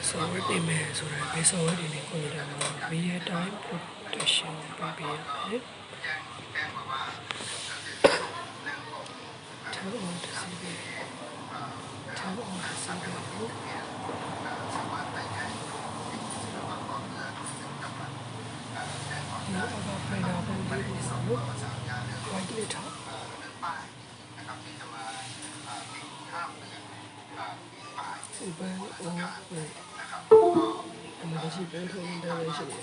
software ပြင်မယ်ဆိုတော့ဒီ software တွေနဲ့ computer မှာ real time protection ပေးပေးရတယ် turn on disable turn on disable နောက်အပါဖိုင်နာပုံလေးကိုလို့ right click ထားopen open အမှန်ရှိပြန်ထုတ်နေတဲ့လည်းရှိတယ်။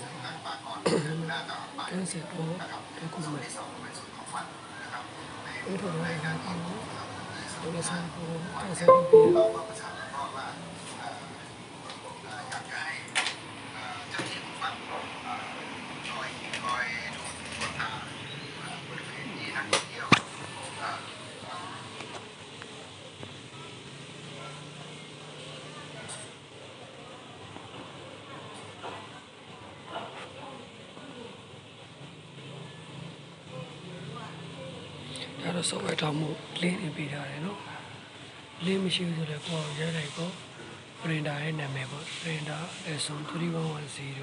cancel all document အဲ့တော့လည်းဒီလိုဆက်ဖို့ cancel လုပ်ပြီးအဲ့တော့ software တောင်းမှု link တွေပေးထားတယ်နော် link မရှိဘူးဆိုလည်းကိုယ်ရိုက်လိုက်ပေါ့ printer ရဲ့နာမည်ပေါ့ printer S3110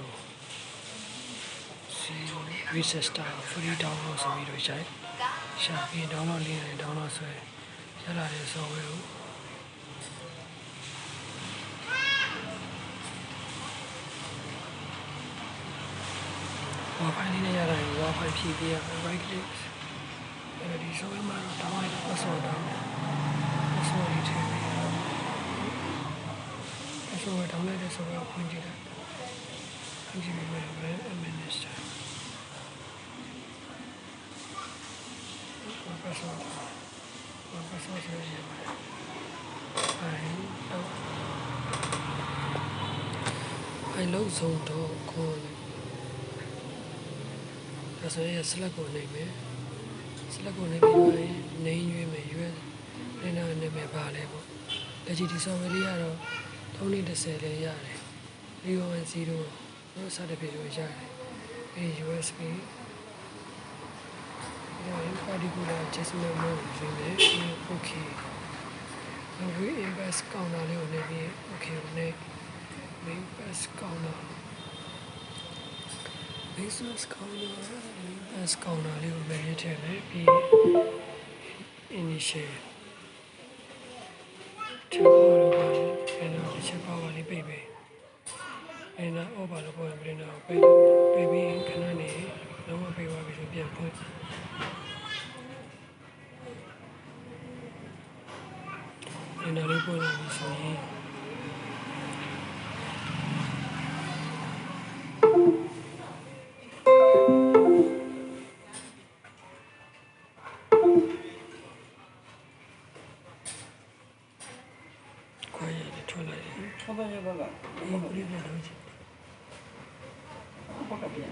reset star free download ဆိုပြီးတော့ရှာပြီး download link နဲ့ download ဆွဲရလာတဲ့ software ကိုWi-Fi လေးနဲ့ရတာ Wi-Fi ဖြည့်ပေးရမယ် right click အဲ့ဒီ software မှာတော့ download password တောင်းတယ် password ထည့်ပေးရအောင် password download တဲ့ software ကိုဖွင့်ကြည့်လိုက်ဖွင့်ကြည့်ပြီးတော့ web administrator password ဆိုရရပါတယ်I love zone.com ဒါဆိုရင် select ကိုနှိပ်မယ် select ကိုနှိပ်ပြီးတော့ name ရွေးမယ် US နာမည်ပါလဲပေါ့လက်ရှိဒီ software လေးကတော့ 3010လေးရတယ်310တို့စတဲ့ပြေလို့ရတယ်အဲ USB ဒီ particular adjustment mode ရွေးမယ် okay နောက်ပြီး inverse counter လေးကိုနှိပ်ပြီး okay ကိုနှိပ် inverse counter business counter လေးကိုမယ်ထည့်မယ်ပြီး initial ထည့်ဖို့လိုပါတယ်အဲ့တော့တစ်ချက်ပါပါလေးပိတ်ပေးအဲ့တော့ over လို့ပြောရင်ပြင်တော့ပိတ်ပြီးခဏနေလုံးဝပိတ်သွားပြီဆိုပြန်ဖွင့်အဲ့တော့လေးပွင့်လာပြီဆိုရင်ထွက်လိုက်တယ် ဟုတ်ပါရဲ့ဘာက အေးဘယ်လိုလုပ်ချင် ဘာကပြန်